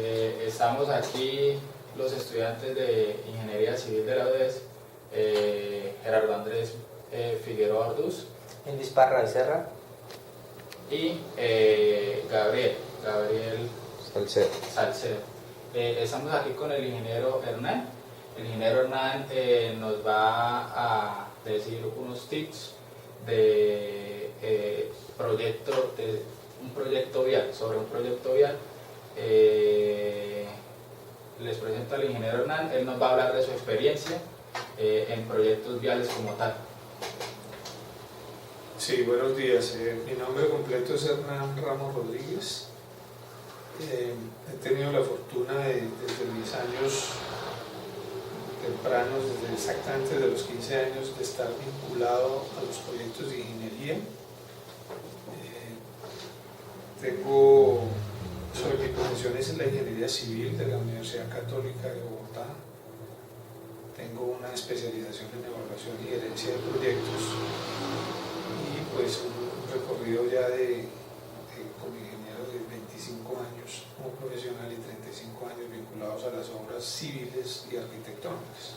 Estamos aquí los estudiantes de Ingeniería Civil de la UDES, Gerardo Andrés Figueroa Orduz, Elvis Parra Becerra y Gabriel Salcedo. Estamos aquí con el ingeniero Hernán. El ingeniero Hernán nos va a decir unos tips de un proyecto vial, sobre un proyecto vial. Les presento al ingeniero Hernán. Él nos va a hablar de su experiencia en proyectos viales como tal. Sí, buenos días. Mi nombre completo es Hernán Ramos Rodríguez. He tenido la fortuna desde mis años tempranos, desde exactamente de los 15 años, de estar vinculado a los proyectos de ingeniería. Mi profesión es en la ingeniería civil de la Universidad Católica de Bogotá. Tengo una especialización en evaluación y gerencia de proyectos y pues un recorrido ya como ingeniero de 25 años como profesional y 35 años vinculados a las obras civiles y arquitectónicas.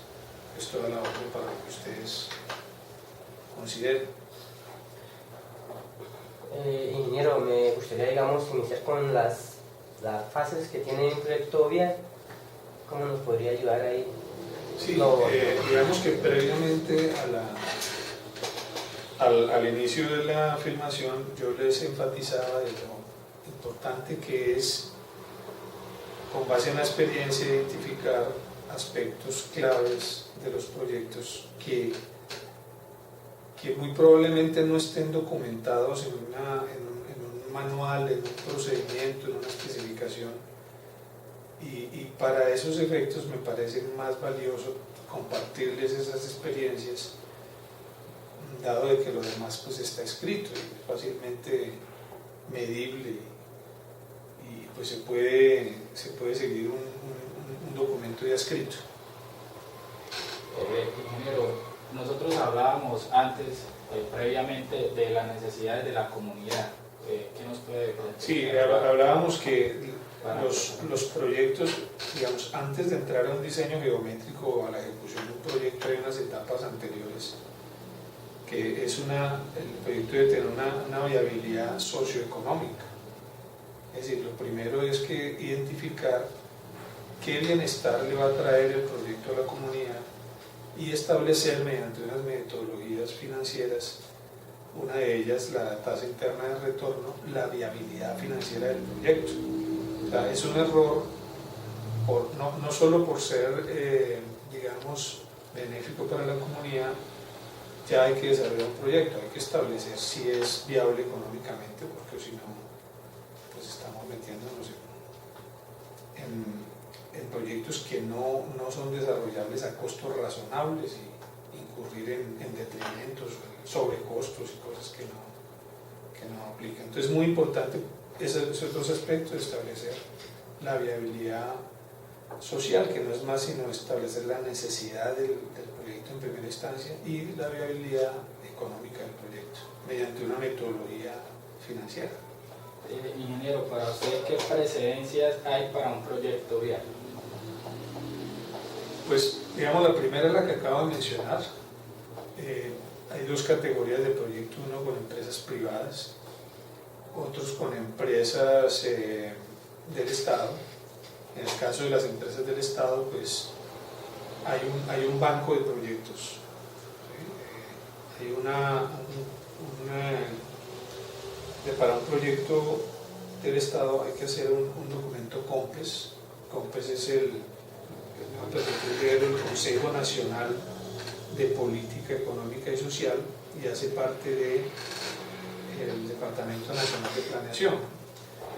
Es toda la orden para lo que ustedes consideren. Ingeniero, me gustaría, digamos, iniciar con las fases que tiene un proyecto vial. ¿Cómo nos podría ayudar ahí? Sí, digamos que previamente al inicio de la filmación yo les enfatizaba de lo importante que es, con base en la experiencia, identificar aspectos claves de los proyectos que muy probablemente no estén documentados en un manual, en un procedimiento, en una especificación. Y para esos efectos me parece más valioso compartirles esas experiencias, dado de que lo demás pues está escrito y es fácilmente medible y pues se puede seguir un documento ya escrito. Ingeniero, nosotros hablábamos antes, previamente, de las necesidades de la comunidad. ¿Qué nos puede decir? Sí, hablábamos que los proyectos, digamos, antes de entrar a un diseño geométrico o a la ejecución de un proyecto hay unas etapas anteriores, que es el proyecto debe tener una viabilidad socioeconómica. Es decir, lo primero es que identificar qué bienestar le va a traer el proyecto a la comunidad y establecer mediante unas metodologías financieras, una de ellas la tasa interna de retorno, la viabilidad financiera del proyecto. O sea, es un error no solo por ser, digamos, benéfico para la comunidad, ya hay que desarrollar un proyecto, hay que establecer si es viable económicamente, porque si no, pues estamos metiéndonos en proyectos que no son desarrollables a costos razonables y incurrir en detrimentos, sobrecostos y cosas que no aplican. Entonces es muy importante esos dos aspectos: establecer la viabilidad social, que no es más sino establecer la necesidad del proyecto en primera instancia, y la viabilidad económica del proyecto mediante una metodología financiera. Ingeniero, para usted, ¿qué precedencias hay para un proyecto vial? Pues, digamos, la primera es la que acabo de mencionar. Hay dos categorías de proyecto: uno con empresas privadas, otros con empresas del Estado. En el caso de las empresas del Estado, pues hay un banco de proyectos. Hay para un proyecto del Estado hay que hacer un documento COMPES. COMPES es el Consejo Nacional de Política Económica y Social y hace parte del Departamento Nacional de Planeación.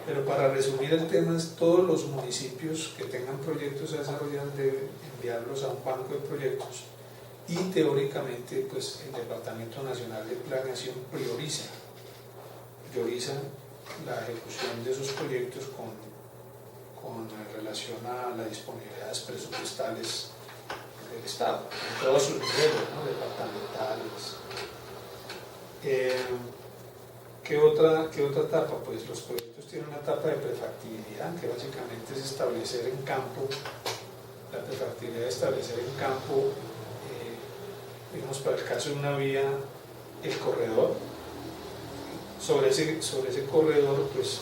Pero para resumir el tema, todos los municipios que tengan proyectos a desarrollar deben enviarlos a un banco de proyectos y teóricamente pues el Departamento Nacional de Planeación prioriza la ejecución de esos proyectos con relación a las disponibilidades presupuestales del Estado, en todos sus niveles, ¿no? Departamentales. ¿qué otra etapa? Pues los proyectos tienen una etapa de prefactibilidad, que básicamente es establecer en campo, la prefactibilidad de establecer en campo, digamos para el caso de una vía, el corredor. Sobre ese corredor pues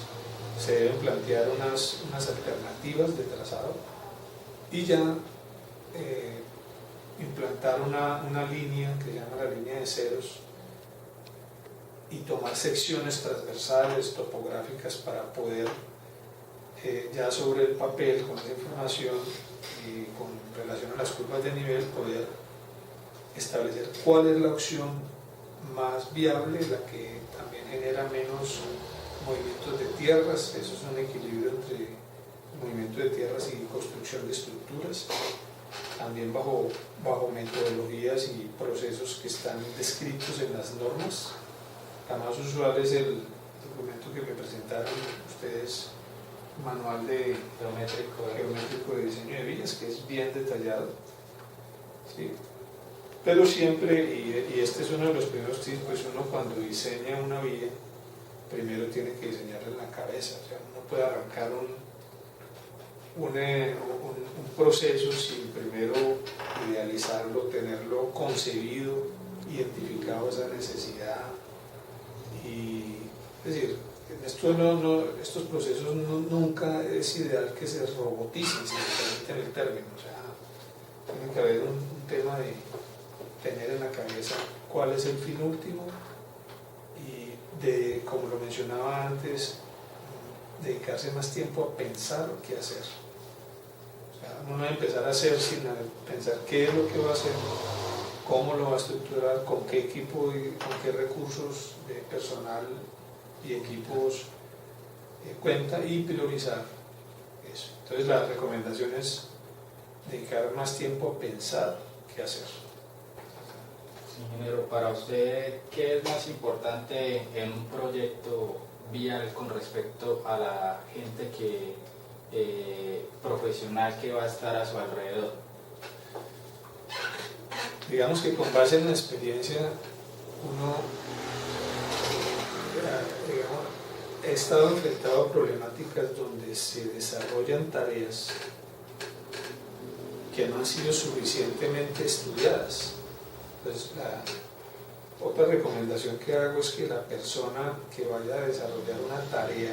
se deben plantear unas alternativas de trazado y ya implantar una línea que se llama la línea de ceros y tomar secciones transversales, topográficas para poder ya sobre el papel, con esa información y con relación a las curvas de nivel, poder establecer cuál es la opción más viable, la que también genera menos movimientos de tierras. Eso es un equilibrio entre movimiento de tierras y construcción de estructuras, también bajo metodologías y procesos que están descritos en las normas. La más usual es el documento que me presentaron ustedes, manual de geométrico de diseño de vías, que es bien detallado, ¿sí? Pero siempre, y este es uno de los primeros tips, pues uno cuando diseña una vía primero tiene que diseñarla en la cabeza. O sea, uno puede arrancar un proceso sin primero idealizarlo, tenerlo concebido, identificado esa necesidad. Y es decir, estos procesos nunca es ideal que se roboticen, si me permiten el término. O sea, tiene que haber un tema de tener en la cabeza cuál es el fin último y de, como lo mencionaba antes, dedicarse más tiempo a pensar qué hacer. O sea, uno no empezar a hacer sin pensar qué es lo que va a hacer, cómo lo va a estructurar, con qué equipo y con qué recursos de personal y equipos cuenta, y priorizar eso. Entonces la recomendación es dedicar más tiempo a pensar qué hacer. Ingeniero, para usted, ¿qué es más importante en un proyecto vial con respecto a la gente profesional que va a estar a su alrededor? Digamos que con base en la experiencia, uno ha estado enfrentado a problemáticas donde se desarrollan tareas que no han sido suficientemente estudiadas. Entonces, la otra recomendación que hago es que la persona que vaya a desarrollar una tarea,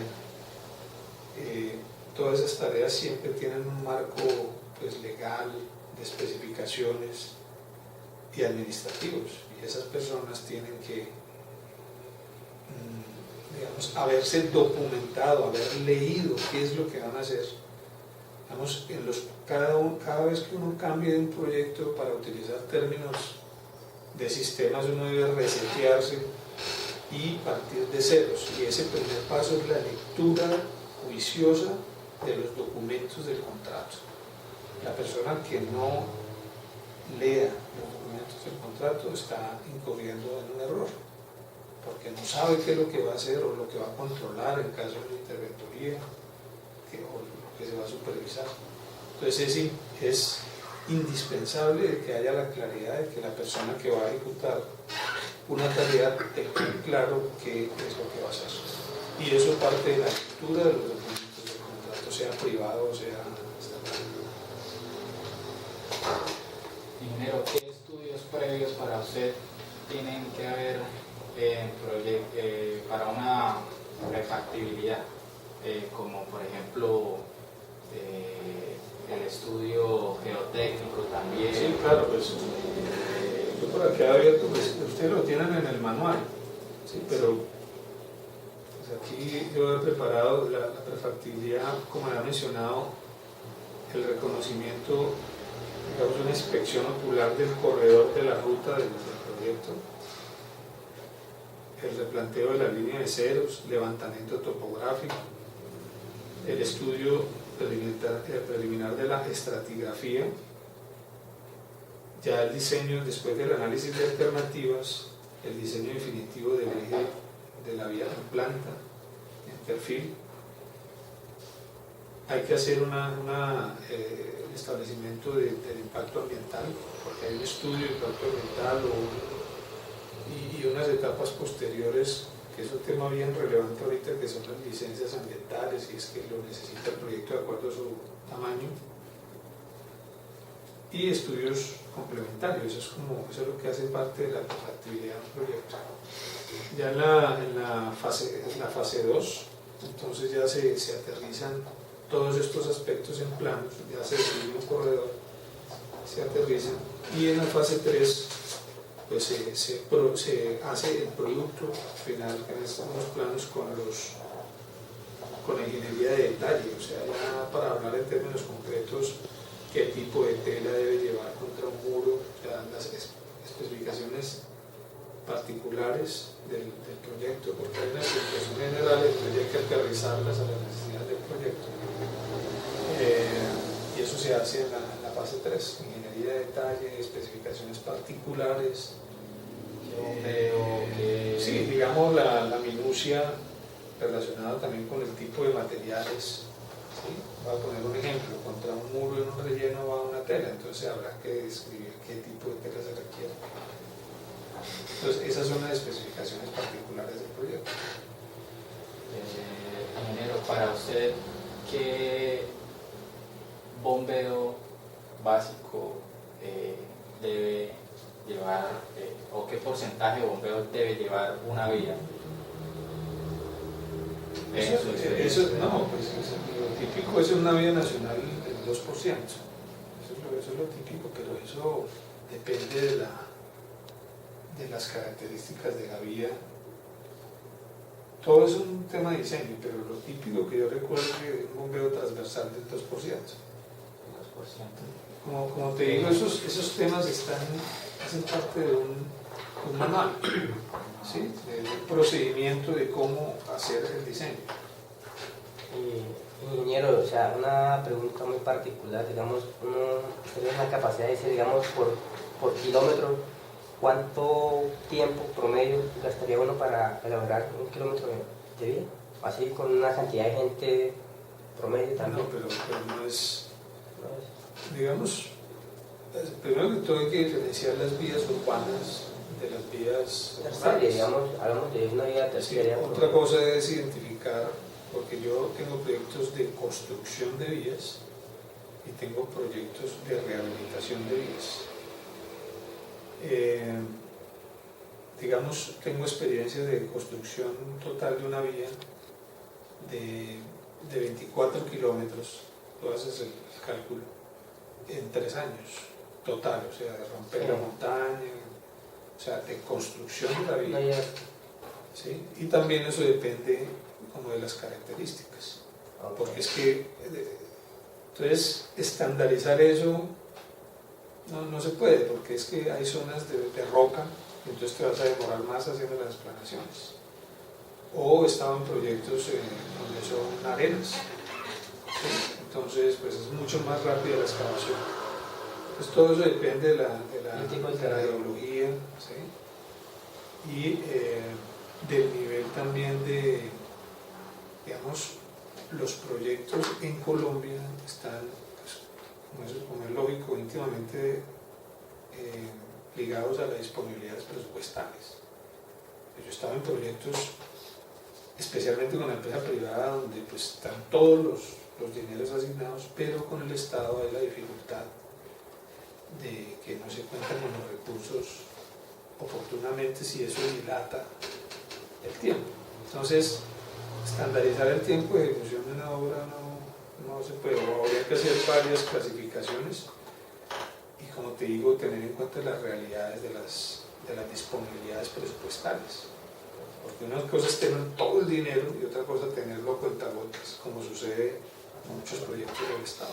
todas esas tareas siempre tienen un marco pues, legal, de especificaciones y administrativos, y esas personas tienen que digamos, haberse documentado, haber leído qué es lo que van a hacer. Digamos, cada vez que uno cambie de un proyecto, para utilizar términos de sistemas, uno debe resetearse y partir de ceros, y ese primer paso es la lectura juiciosa de los documentos del contrato. La persona que no lea los documentos del contrato está incurriendo en un error, porque no sabe qué es lo que va a hacer o lo que va a controlar en caso de interventoría o lo que se va a supervisar. Entonces es indispensable que haya la claridad de que la persona que va a ejecutar una tarea tenga claro qué es lo que va a hacer. Y eso parte de la lectura de los documentos del contrato, sea privado o sea estatal. Ingeniero, ¿qué estudios previos para usted tienen que haber para una refactibilidad? Como por ejemplo el estudio geotécnico también. Sí, claro, pues yo por aquí abierto, pues ustedes lo tienen en el manual, ¿sí? Pero pues aquí yo he preparado la prefactibilidad, como le ha mencionado, el reconocimiento, digamos, una inspección ocular del corredor de la ruta del proyecto, el replanteo de la línea de ceros, levantamiento topográfico, el estudio preliminar de la estratigrafía, ya el diseño, después del análisis de alternativas, el diseño definitivo del eje de la vía en planta, en perfil. Hay que hacer un establecimiento del impacto ambiental, porque hay un estudio de impacto ambiental y unas etapas posteriores que es un tema bien relevante ahorita, que son las licencias ambientales, y es que lo necesita el proyecto de acuerdo a su tamaño, y estudios complementarios. Eso es lo que hace parte de la compatibilidad de un proyecto. Ya en la fase 2, entonces ya se aterrizan todos estos aspectos en planos, ya se define un corredor, se aterrizan, y en la fase 3 pues se hace el producto final, que son los planos con la ingeniería de detalle, o sea, ya para hablar en términos concretos, qué tipo de tela debe llevar contra un muro, o sea, las especificaciones particulares del proyecto, porque hay una especificación general, entonces hay que aterrizarlas a las necesidades del proyecto. Y eso se hace en la fase 3, ingeniería de detalle, especificaciones particulares. Sí, digamos la minucia relacionada también con el tipo de materiales. ¿Sí? Voy a poner un ejemplo: contra un muro en un relleno va una tela, entonces habrá que describir qué tipo de tela se requiere. Entonces esas son las especificaciones particulares del proyecto. Ingeniero, para usted, ¿qué bombeo básico debe llevar, o qué porcentaje de bombeo debe llevar una vía? No, pues lo típico es una vía nacional el 2%. Eso es lo típico, pero eso depende de las características de la vía. Todo es un tema de diseño, pero lo típico que yo recuerdo es que un bombeo transversal del 2%. Como te digo, esos temas hacen parte de un manual, ¿sí? De un procedimiento de cómo hacer el diseño. Ingeniero, o sea, una pregunta muy particular, digamos, uno tiene la capacidad de decir, digamos, por kilómetro, ¿cuánto tiempo promedio gastaría uno para elaborar un kilómetro de vía? Así con una cantidad de gente promedio también. No, pero no es, digamos, primero que todo hay que diferenciar las vías urbanas de las vías terciaria, digamos, hablamos de una vía terciaria. Sí, otra cosa es identificar, porque yo tengo proyectos de construcción de vías y tengo proyectos de rehabilitación de vías. Digamos, tengo experiencia de construcción total de una vía de 24 kilómetros, tú haces el cálculo, en 3 años, total, o sea, de romper la montaña, o sea, de construcción de la vía. ¿Sí? Y también eso depende como de las características, porque es que, entonces, estandarizar eso no se puede, porque es que hay zonas de roca, entonces te vas a demorar más haciendo las explanaciones. O estaban proyectos donde son arenas, ¿sí? Entonces pues es mucho más rápida la excavación. Pues todo eso depende de la geología, ¿sí? Y del nivel también de, digamos, los proyectos en Colombia están, pues, como es lógico, íntimamente ligados a las disponibilidades presupuestales. Yo estaba en proyectos, especialmente con la empresa privada, donde pues están todos los dineros asignados, pero con el Estado hay la dificultad de que no se cuentan con los recursos oportunamente, si eso dilata el tiempo. Entonces, estandarizar el tiempo de ejecución de una obra no se puede, o habría que hacer varias clasificaciones y, como te digo, tener en cuenta las realidades de las disponibilidades presupuestales. Porque una cosa es tener todo el dinero y otra cosa es tenerlo a cuentagotas, como sucede en muchos proyectos del Estado.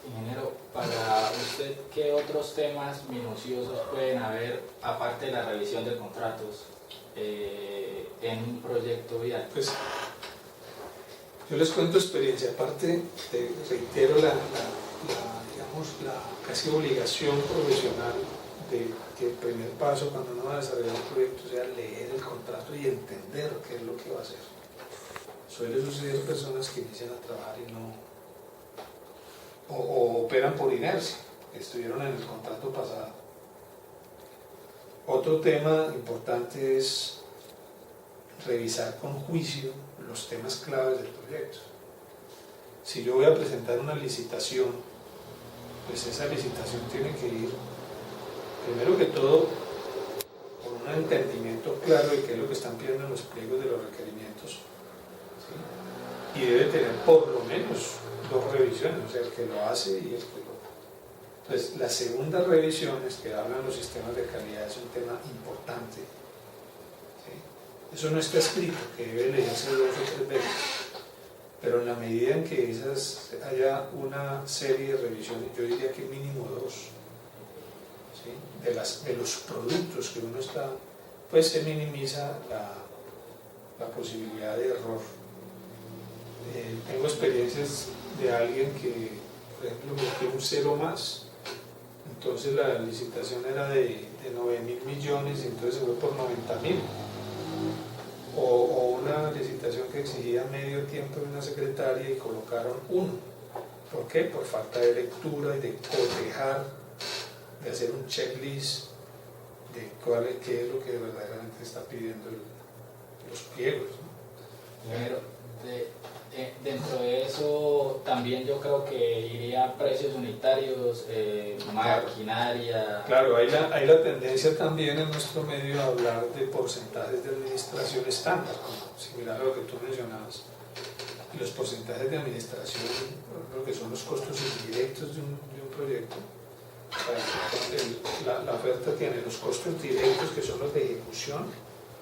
Ingeniero, para usted, ¿qué otros temas minuciosos pueden haber, aparte de la revisión de contratos, en un proyecto vial? Pues, yo les cuento experiencia, aparte, te reitero la casi obligación profesional de que el primer paso cuando uno va a desarrollar un proyecto sea leer el contrato y entender qué es lo que va a hacer. Suele suceder personas que inician a trabajar y no, o operan por inercia, estuvieron en el contrato pasado. Otro tema importante es revisar con juicio los temas claves del proyecto. Si yo voy a presentar una licitación, pues esa licitación tiene que ir, primero que todo, por un entendimiento claro de qué es lo que están pidiendo en los pliegos de los requerimientos, ¿sí? Y debe tener por lo menos 2 revisiones, o sea, el que lo hace y el que lo... Entonces, las segundas revisiones que hablan los sistemas de calidad es un tema importante, ¿sí? Eso no está escrito, que debe leerse 2 o 3 veces, pero en la medida en que esas haya una serie de revisiones, yo diría que mínimo 2, ¿sí? De los productos que uno está, pues se minimiza la posibilidad de error. Tengo experiencias de alguien que, por ejemplo, metió un 0 más, entonces la licitación era de 9.000 millones y entonces se fue por 90.000. O una licitación que exigía medio tiempo de una secretaria y colocaron 1. ¿Por qué? Por falta de lectura y de cotejar, de hacer un checklist de qué es lo que verdaderamente está pidiendo los pliegos, ¿no? Pero dentro de eso también yo creo que iría precios unitarios, maquinaria. Claro, hay la tendencia también en nuestro medio a hablar de porcentajes de administración estándar, similar a lo que tú mencionabas. Y los porcentajes de administración, lo que son los costos indirectos de un proyecto. O sea, la oferta tiene los costos directos, que son los de ejecución,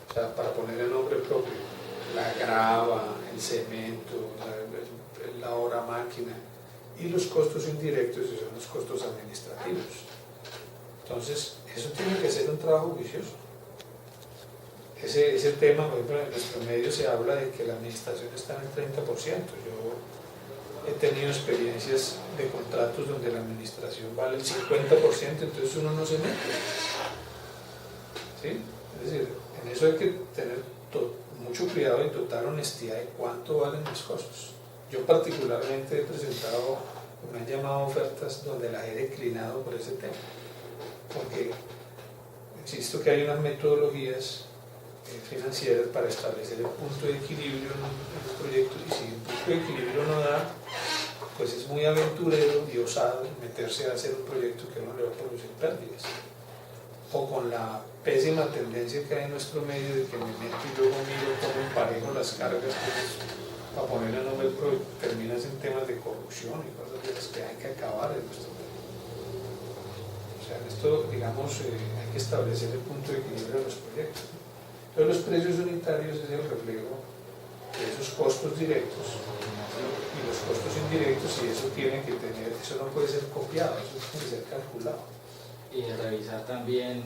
o sea, para poner el nombre propio, la grava, el cemento, la hora máquina, y los costos indirectos, que son los costos administrativos. Entonces, eso tiene que ser un trabajo juicioso. Ese tema, por ejemplo, en nuestro medio se habla de que la administración está en el 30%. Yo he tenido experiencias de contratos donde la administración vale el 50%, entonces uno no se mete. ¿Sí? Es decir, en eso hay que tener mucho cuidado y total honestidad de cuánto valen los costos. Yo particularmente he presentado, me han llamado ofertas donde las he declinado por ese tema, porque insisto que hay unas metodologías financieras para establecer el punto de equilibrio en un proyecto, y si el punto de equilibrio no da, pues es muy aventurero y osado meterse a hacer un proyecto que no le va a producir pérdidas, o con la pésima tendencia que hay en nuestro medio de que me meto y luego miro cómo emparejo las cargas, pues, para poner el nombre, terminas en temas de corrupción y cosas de las que hay que acabar en nuestro medio. O sea, en esto, digamos, hay que establecer el punto de equilibrio de los proyectos. Entonces, los precios unitarios es el reflejo de esos costos directos y los costos indirectos, y eso tiene que tener, eso no puede ser copiado, eso tiene que ser calculado. Y revisar también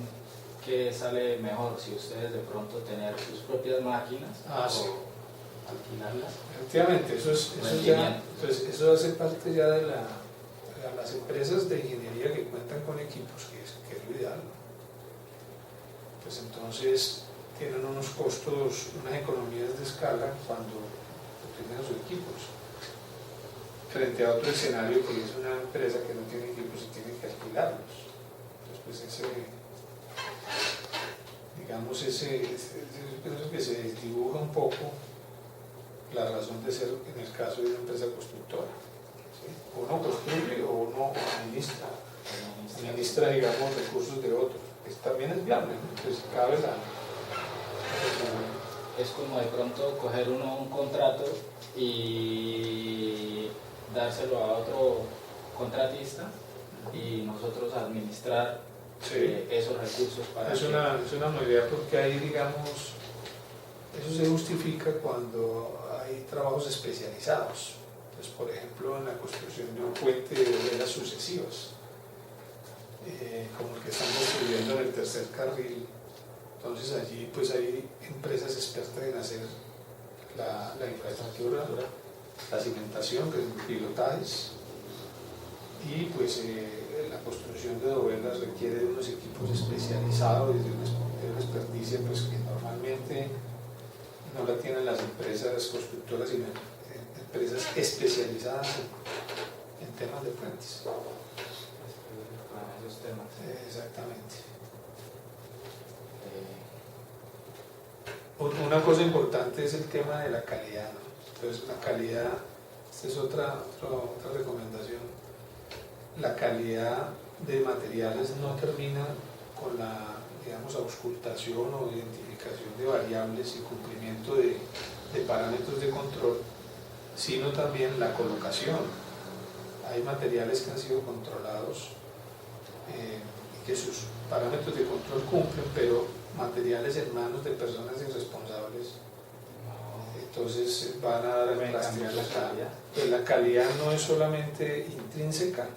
qué sale mejor, si ustedes de pronto tener sus propias máquinas Sí. o alquilarlas. Efectivamente, eso hace parte ya de las empresas de ingeniería que cuentan con equipos, que es lo ideal, ¿no? Pues entonces tienen unos costos, unas economías de escala cuando tienen sus equipos, frente a otro escenario que es una empresa que no tiene equipos y tiene que alquilarlos. Entonces, pues pienso que se desdibuja un poco la razón de ser en el caso de una empresa constructora, ¿sí? Uno construye o uno administra, digamos, recursos de otros, que también es viable, ¿no? Entonces cabe Es como de pronto coger uno un contrato y dárselo a otro contratista y nosotros administrar esos recursos para... Es una buena idea, porque ahí, digamos, eso se justifica cuando hay trabajos especializados. Entonces, por ejemplo, en la construcción de un puente de velas sucesivas, como el que están construyendo en el tercer carril. Entonces allí pues hay empresas expertas en hacer la infraestructura, la cimentación, que es pilotajes, y pues la construcción de dovelas requiere de unos equipos especializados y de una experticia pues, que normalmente no la tienen las empresas constructoras, sino empresas especializadas en temas de puentes. Para esos temas. Exactamente. Una cosa importante es el tema de la calidad, ¿no? Entonces la calidad, esta es otra recomendación, la calidad de materiales no termina con la, digamos, auscultación o identificación de variables y cumplimiento de parámetros de control, sino también la colocación. Hay materiales que han sido controlados y que sus parámetros de control cumplen, pero materiales en manos de personas irresponsables, entonces van a dar el rastro. Pues la calidad no es solamente intrínseca,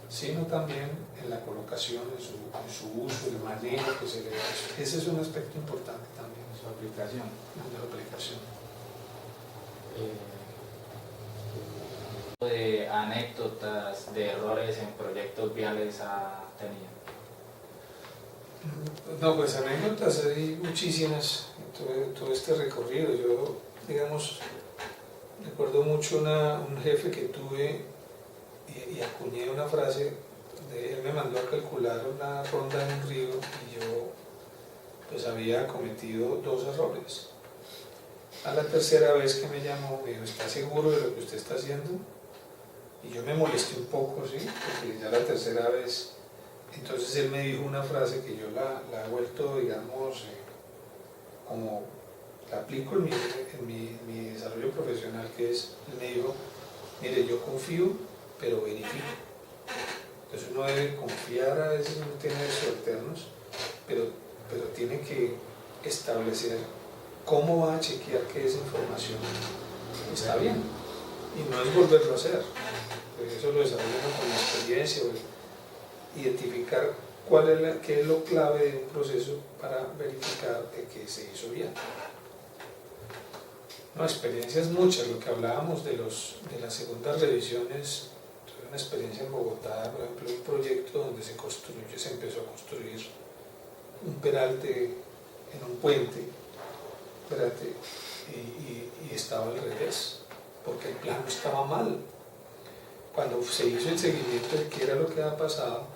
sino también en la colocación, en su uso, el manejo que se le da. Ese es un aspecto importante también. Su aplicación. De la aplicación. De anécdotas de errores en proyectos viales ha tenido? No, pues anécdotas hay muchísimas en todo este recorrido. Yo, digamos, recuerdo mucho un jefe que tuve y acuñé una frase, él me mandó a calcular una ronda en un río y yo pues había cometido 2 errores. A la tercera vez que me llamó, me dijo, ¿está seguro de lo que usted está haciendo? Y yo me molesté un poco, ¿sí? Porque ya la tercera vez, entonces él me dijo una frase que yo la he vuelto, digamos, como la aplico en mi desarrollo profesional, que es, él me dijo, mire, yo confío, pero verifico. Entonces uno debe confiar, a veces uno tiene subalternos, pero tiene que establecer cómo va a chequear que esa información está bien, y no es volverlo a hacer. Eso lo desarrollan con la experiencia, identificar qué es lo clave de un proceso para verificar que se hizo bien. No, experiencias muchas, lo que hablábamos de las segundas revisiones. Tuve una experiencia en Bogotá, por ejemplo, un proyecto donde se empezó a construir un peralte en un puente, y estaba al revés, porque el plano estaba mal. Cuando se hizo el seguimiento de qué era lo que había pasado,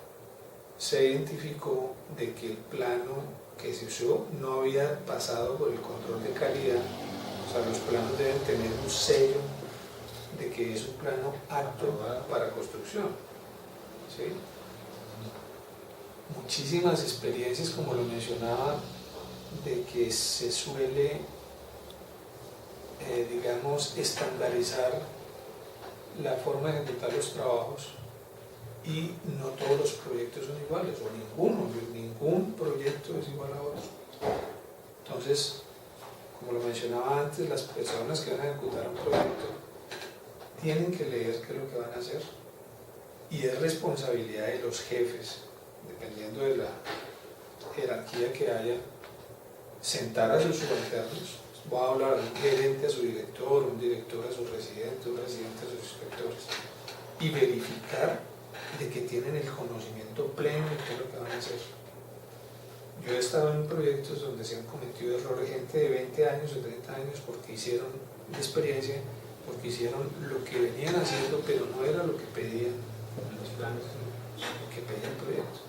se identificó de que el plano que se usó no había pasado por el control de calidad. O sea, los planos deben tener un sello de que es un plano apto para construcción, ¿sí? Muchísimas experiencias, como lo mencionaba, de que se suele, digamos, estandarizar la forma de ejecutar los trabajos, y no todos los proyectos son iguales, o ningún proyecto es igual a otro. Entonces, como lo mencionaba antes, las personas que van a ejecutar un proyecto tienen que leer qué es lo que van a hacer, y es responsabilidad de los jefes, dependiendo de la jerarquía que haya, sentar a sus subalternos. Voy a hablar de un gerente a su director, un director a su residente, un residente a sus inspectores, y verificar de que tienen el conocimiento pleno de qué es lo que van a hacer. Yo he estado en proyectos donde se han cometido errores, gente de 20 años o 30 años, porque hicieron de experiencia, porque hicieron lo que venían haciendo, pero no era lo que pedían los planes, lo que pedía el proyecto.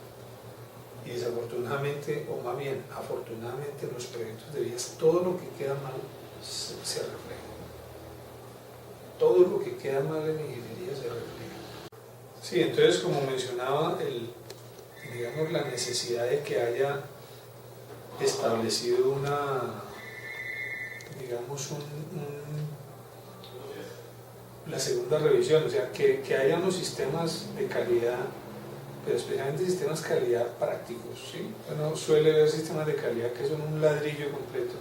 Y desafortunadamente, o más bien afortunadamente, en los proyectos de vías, todo lo que queda mal se refleja. Todo lo que queda mal en ingeniería se refleja. Sí, entonces, como mencionaba, digamos, la necesidad de que haya establecido la segunda revisión, o sea, que haya unos sistemas de calidad, pero especialmente sistemas de calidad prácticos, ¿sí? Uno suele ver sistemas de calidad que son un ladrillo completo,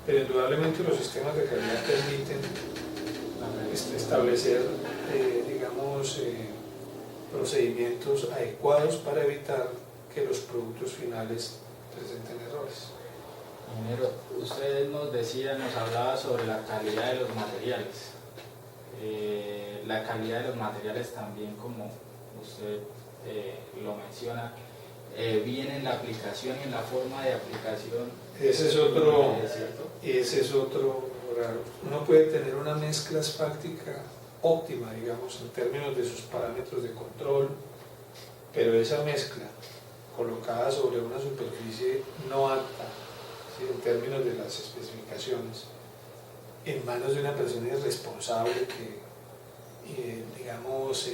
pero indudablemente los sistemas de calidad permiten establecer, digamos, procedimientos adecuados para evitar que los productos finales presenten errores. Ingeniero, usted nos hablaba sobre la calidad de los materiales. La calidad de los materiales también, como usted lo menciona, viene en la aplicación y en la forma de aplicación. Ese es otro. Uno puede tener una mezcla asfáltica óptima, digamos, en términos de sus parámetros de control, pero esa mezcla colocada sobre una superficie no apta, ¿sí? En términos de las especificaciones, en manos de una persona irresponsable que, digamos,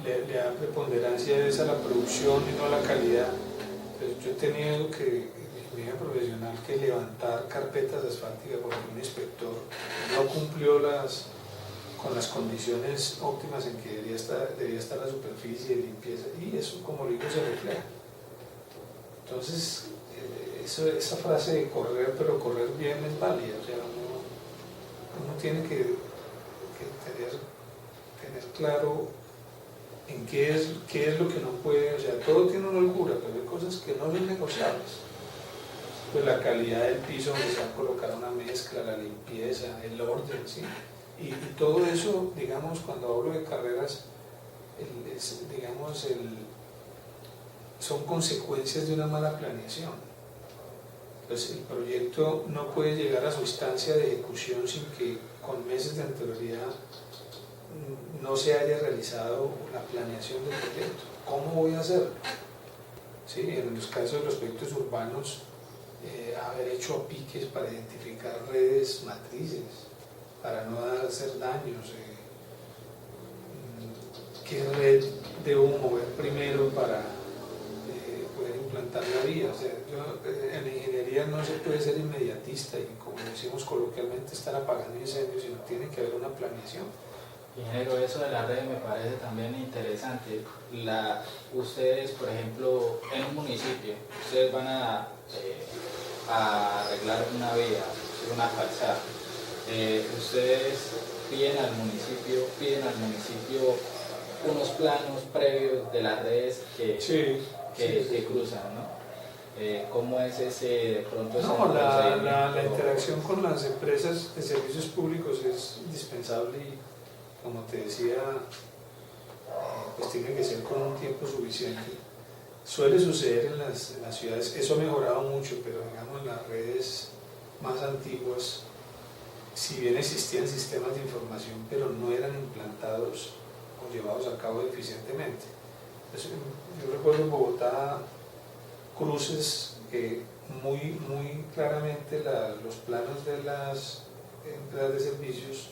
le da preponderancia a la producción y no a la calidad. Pues yo he tenido que, en mi vida profesional, que levantar carpetas asfálticas porque un inspector no cumplió con las condiciones óptimas en que debía estar la superficie de limpieza, y eso, como digo, se refleja. Entonces, esa frase de correr, pero correr bien, es válida. O sea, uno tiene que tener claro en qué es lo que no puede. O sea, todo tiene una holgura, pero hay cosas que no son negociables. Pues la calidad del piso donde se va a colocar una mezcla, la limpieza, el orden, ¿sí? Y todo eso, digamos, cuando hablo de carreras, son consecuencias de una mala planeación. Pues el proyecto no puede llegar a su instancia de ejecución sin que con meses de anterioridad no se haya realizado la planeación del proyecto. ¿Cómo voy a hacerlo? ¿Sí? En los casos de los proyectos urbanos, haber hecho piques para identificar redes matrices, para no hacer daños, qué red debo mover primero para poder implantar la vía. O sea, en la ingeniería no se puede ser inmediatista y, como decimos coloquialmente, estar apagando incendios, sino tiene que haber una planeación. Ingeniero, eso de la red me parece también interesante. Ustedes, por ejemplo, en un municipio, ustedes van a arreglar una vía, una calzada. Ustedes piden al municipio unos planos previos de las redes que cruzan, ¿no? ¿Cómo es ese, de pronto? No, la interacción con las empresas de servicios públicos es indispensable y, como te decía, pues tiene que ser con un tiempo suficiente. Suele suceder en las ciudades, eso ha mejorado mucho, pero digamos en las redes más antiguas, si bien existían sistemas de información, pero no eran implantados o llevados a cabo eficientemente. Entonces, yo recuerdo en Bogotá cruces que muy claramente los planos de las empresas de servicios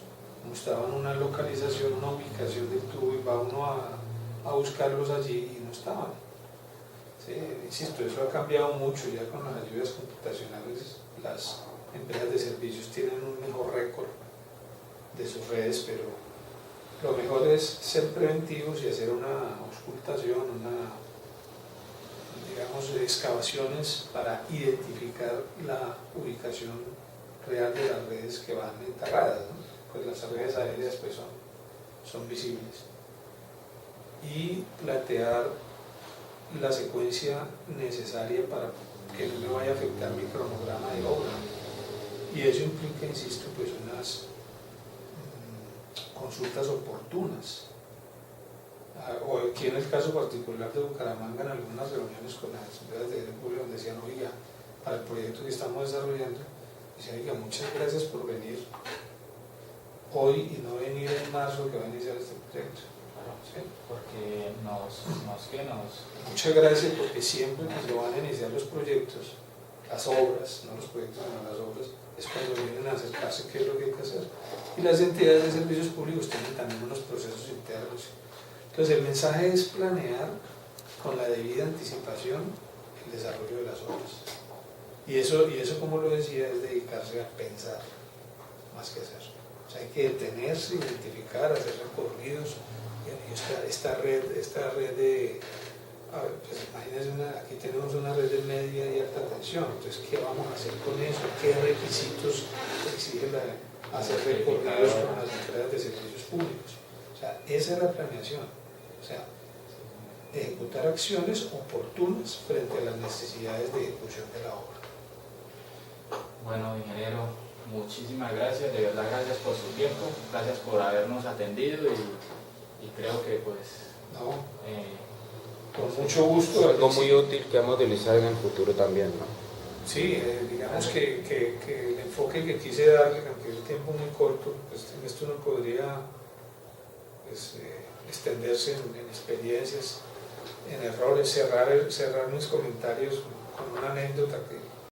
mostraban una localización, una ubicación del tubo, y va uno a buscarlos allí y no estaban. Sí, insisto, eso ha cambiado mucho ya con las ayudas computacionales. Las empresas de servicios tienen un mejor récord de sus redes, pero lo mejor es ser preventivos y hacer una auscultación, digamos, excavaciones para identificar la ubicación real de las redes que van enterradas, ¿no? Pues las redes aéreas pues son visibles, y plantear la secuencia necesaria para que no me vaya a afectar mi cronograma de obra, y eso implica, insisto, pues unas consultas oportunas. O aquí en el caso particular de Bucaramanga, en algunas reuniones con las empresas de servicio público, donde decían: oiga, para el proyecto que estamos desarrollando, decían: oiga, muchas gracias por venir hoy y no venir en marzo, que va a iniciar este proyecto. ¿Sí? Porque Muchas gracias, porque siempre cuando van a iniciar los proyectos, las obras, no los proyectos, sino las obras, es cuando vienen a acercarse qué es lo que hay que hacer. Y las entidades de servicios públicos tienen también unos procesos internos. Entonces, el mensaje es planear con la debida anticipación el desarrollo de las obras. Y eso, como lo decía, es dedicarse a pensar más que hacer. O sea, hay que detenerse, identificar, hacer recorridos. Y esta red de... A ver, pues imagínense, aquí tenemos una red de media y alta tensión. Entonces, ¿qué vamos a hacer con eso? ¿Qué requisitos exige hacer recorridos con las empresas de servicios públicos? O sea, esa es la planeación. O sea, ejecutar acciones oportunas frente a las necesidades de ejecución de la obra. Bueno, ingeniero, muchísimas gracias, de verdad gracias por su tiempo, gracias por habernos atendido y creo que pues... Con mucho gusto. Es algo muy útil que vamos a utilizar en el futuro también, ¿no? Sí, digamos que el enfoque que quise darle, aunque el tiempo muy corto, pues en esto uno podría pues, extenderse en experiencias, en errores, cerrar mis comentarios con una anécdota que